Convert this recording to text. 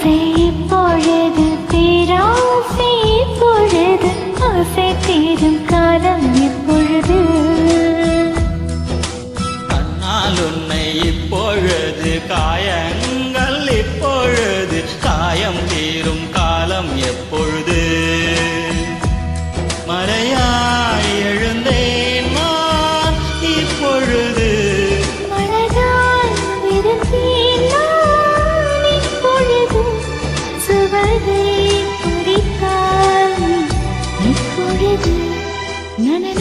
ஆசை இப்பொழுது பேராசை இப்பொழுது ஆசை தீரும் காலம் இப்பொழுது கண்ணால் உன்னை இப்பொழுது காயங்கள் இப்பொழுது காயம் தீரும் காலம் எப்பொழுது மலையாய் எழுந்தேன் நான் இப்பொழுது மனதால் விரும்பேன் நான் இப்பொழுது சுவரை பிடித்தால் இப்பொழுது நன